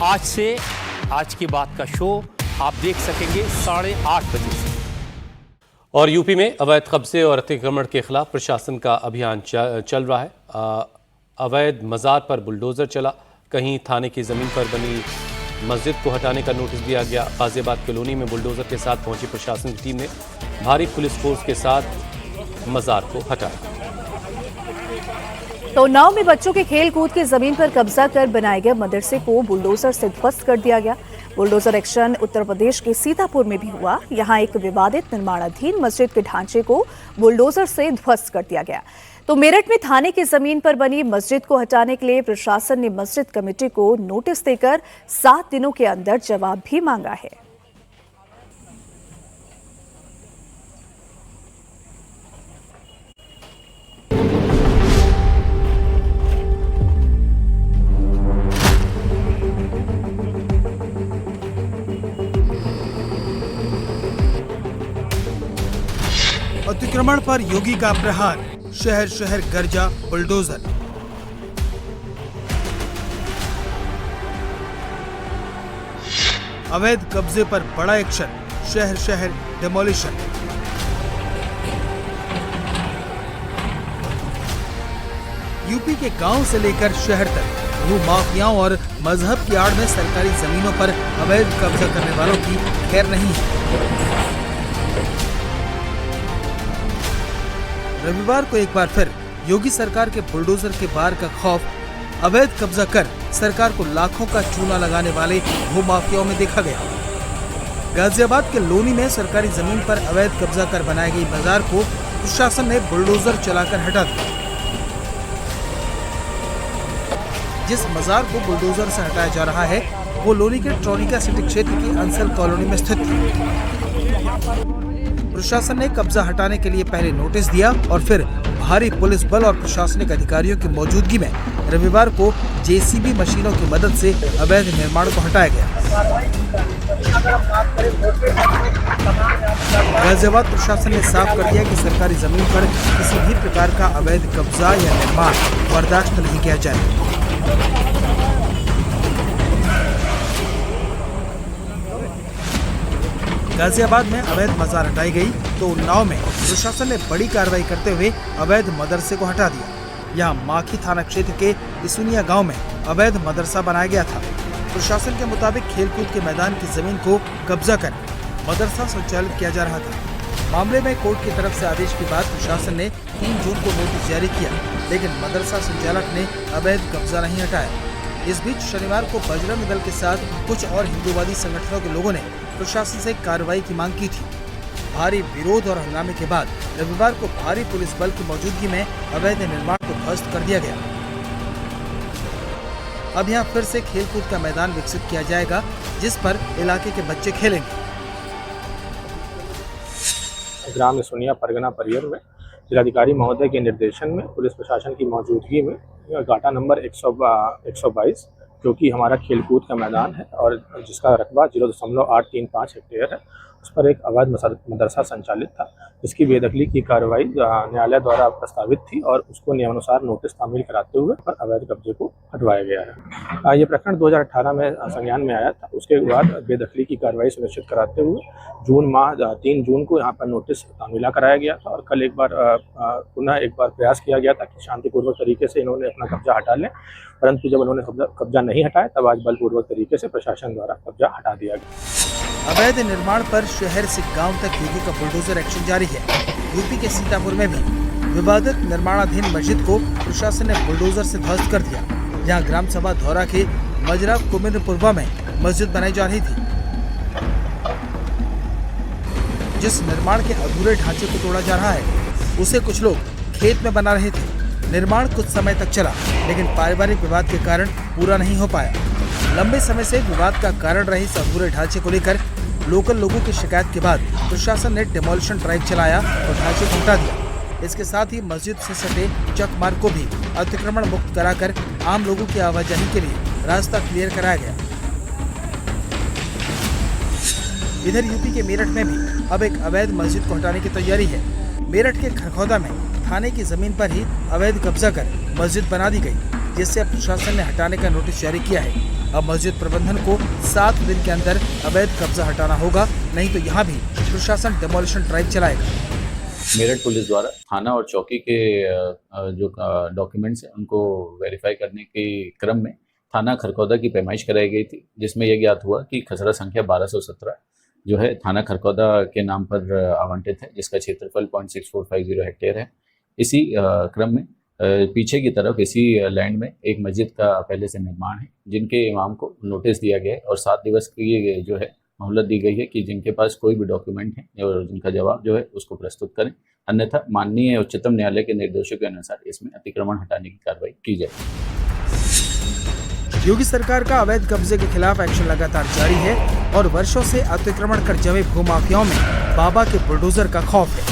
आज से आज की बात का शो आप देख सकेंगे 8:30 बजे से। और यूपी में अवैध कब्जे और अतिक्रमण के खिलाफ प्रशासन का अभियान चल रहा है। अवैध मज़ार पर बुलडोज़र चला, कहीं थाने की ज़मीन पर बनी मस्जिद को हटाने का नोटिस दिया गया। गाजियाबाद कॉलोनी में बुलडोज़र के साथ पहुंची प्रशासन की टीम ने भारी पुलिस फोर्स के साथ मज़ार को हटाया। तो उन्नाव में बच्चों के खेल कूद की जमीन पर कब्जा कर बनाए गए मदरसे को बुलडोजर से ध्वस्त कर दिया गया। बुलडोजर एक्शन उत्तर प्रदेश के सीतापुर में भी हुआ। यहां एक विवादित निर्माणाधीन मस्जिद के ढांचे को बुलडोजर से ध्वस्त कर दिया गया। तो मेरठ में थाने की जमीन पर बनी मस्जिद को हटाने के लिए प्रशासन ने मस्जिद कमेटी को नोटिस देकर 7 दिनों के अंदर जवाब भी मांगा है। अतिक्रमण पर योगी का प्रहार, शहर शहर गरजा बुलडोजर। अवैध कब्जे पर बड़ा एक्शन, शहर शहर डिमोलिशन। यूपी के गांव से लेकर शहर तक भू माफियाओं और मजहब की आड़ में सरकारी जमीनों पर अवैध कब्जा करने वालों की खैर नहीं है। रविवार को एक बार फिर योगी सरकार के बुलडोजर के बार का खौफ अवैध कब्जा कर सरकार को लाखों का चूना लगाने वाले भूमाफियाओं में देखा गया। गाजियाबाद के लोनी में सरकारी जमीन पर अवैध कब्जा कर बनाई गई बाजार को प्रशासन ने बुलडोजर चलाकर हटा दिया। जिस मजार को बुलडोजर से हटाया जा रहा है वो लोनी के ट्रोनिका सिटी क्षेत्र की अंसल कॉलोनी में स्थित थी। प्रशासन ने कब्जा हटाने के लिए पहले नोटिस दिया और फिर भारी पुलिस बल और प्रशासनिक अधिकारियों की मौजूदगी में रविवार को जेसीबी मशीनों की मदद से अवैध निर्माण को हटाया गया। गाजियाबाद प्रशासन ने साफ कर दिया कि सरकारी जमीन पर किसी भी प्रकार का अवैध कब्जा या निर्माण बर्दाश्त नहीं किया जाएगा। गाजियाबाद में अवैध मजार हटाई गई तो उन्नाव में प्रशासन ने बड़ी कार्रवाई करते हुए अवैध मदरसे को हटा दिया। यहां माखी थाना क्षेत्र के इसुनिया गांव में अवैध मदरसा बनाया गया था। प्रशासन के मुताबिक खेलकूद के मैदान की जमीन को कब्जा कर मदरसा संचालित किया जा रहा था। मामले में कोर्ट की तरफ से आदेश के बाद प्रशासन ने 3 जून को नोटिस जारी किया, लेकिन मदरसा संचालक ने अवैध कब्जा नहीं हटाया। इस बीच शनिवार को बजरंग दल के साथ कुछ और हिंदूवादी संगठनों के लोगों ने प्रशासन से कार्रवाई की मांग की थी। भारी विरोध और हंगामे के बाद रविवार को भारी पुलिस बल की मौजूदगी में अवैध निर्माण को ध्वस्त कर दिया गया। अब यहाँ फिर से खेलकूद का मैदान विकसित किया जाएगा, जिस पर इलाके के बच्चे खेलेंगे। ग्राम इसुनिया परगना परियर में जिलाधिकारी महोदय के निर्देशन में पुलिस प्रशासन की मौजूदगी में गाटा नंबर 122 जो कि हमारा खेलकूद का मैदान है और जिसका रकबा 0.835 हेक्टेयर है, उस पर एक अवैध मदरसा संचालित था, जिसकी बेदखली की कार्रवाई न्यायालय द्वारा प्रस्तावित थी और उसको नियमानुसार नोटिस तामील कराते हुए पर अवैध कब्जे को हटवाया गया है। ये प्रकरण 2018 में संज्ञान में आया था। उसके बाद बेदखली की कार्रवाई सुनिश्चित कराते हुए 3 जून को यहाँ पर नोटिस तामीला कराया गया था और कल पुनः एक बार प्रयास किया गया था कि शांतिपूर्वक तरीके से इन्होंने अपना कब्जा हटा लें, परंतु जब उन्होंने कब्जा नहीं हटाया तब आज बलपूर्वक तरीके से प्रशासन द्वारा कब्जा हटा दिया गया। अवैध निर्माण पर शहर से गांव तक योगी का बुलडोजर एक्शन जारी है। यूपी के सीतापुर में भी विवादित निर्माणाधीन मस्जिद को प्रशासन ने बुलडोजर से ध्वस्त कर दिया। यहाँ ग्राम सभा धौरा के मजरा कुमिंद्रपुरवा में मस्जिद बनाई जा रही थी। जिस निर्माण के अधूरे ढांचे को तोड़ा जा रहा है उसे कुछ लोग खेत में बना रहे थे। निर्माण कुछ समय तक चला, लेकिन पारिवारिक विवाद के कारण पूरा नहीं हो पाया। लंबे समय से विवाद का कारण रहे इस अधूरे ढांचे को लेकर लोकल लोगों की शिकायत के बाद प्रशासन ने डिमोलिशन ड्राइव चलाया और ढांचे को हटा दिया। इसके साथ ही मस्जिद से सटे चक मार्ग को भी अतिक्रमण मुक्त कराकर आम लोगों की आवाजाही के लिए रास्ता क्लियर कराया गया। इधर यूपी के मेरठ में भी अब एक अवैध मस्जिद को हटाने की तैयारी है। मेरठ के खरखौदा में थाने की जमीन पर ही अवैध कब्जा कर मस्जिद बना दी गई। जिससे अब प्रशासन ने हटाने का नोटिस जारी किया है। अब मस्जिद प्रबंधन को 7 दिन के अंदर अवैध कब्जा हटाना होगा, नहीं तो यहाँ भी प्रशासन डेमोलिशन ड्राइव चलाएगा। मेरठ पुलिस द्वारा थाना और चौकी के जो डॉक्यूमेंट्स हैं उनको वेरीफाई करने के क्रम में थाना खरकौदा की पैमाइश कराई गई थी, जिसमें यह ज्ञात हुआ कि खसरा संख्या 1217 जो है थाना खरकौदा के नाम पर आवंटित है, जिसका क्षेत्रफल 0.6450 हेक्टेयर है। इसी क्रम में पीछे की तरफ इसी लैंड में एक मस्जिद का पहले से निर्माण है, जिनके इमाम को नोटिस दिया गया है और 7 दिवस की जो है मोहलत दी गई है कि जिनके पास कोई भी डॉक्यूमेंट है और जिनका जवाब जो है उसको प्रस्तुत करें, अन्यथा माननीय उच्चतम न्यायालय के निर्देशों के अनुसार इसमें अतिक्रमण हटाने की कार्रवाई की जाएगी। योगी सरकार का अवैध कब्जे के खिलाफ एक्शन लगातार जारी है और वर्षों से अतिक्रमण कर जमे भूमाफियाओं में बाबा के बुलडोजर का खौफ है।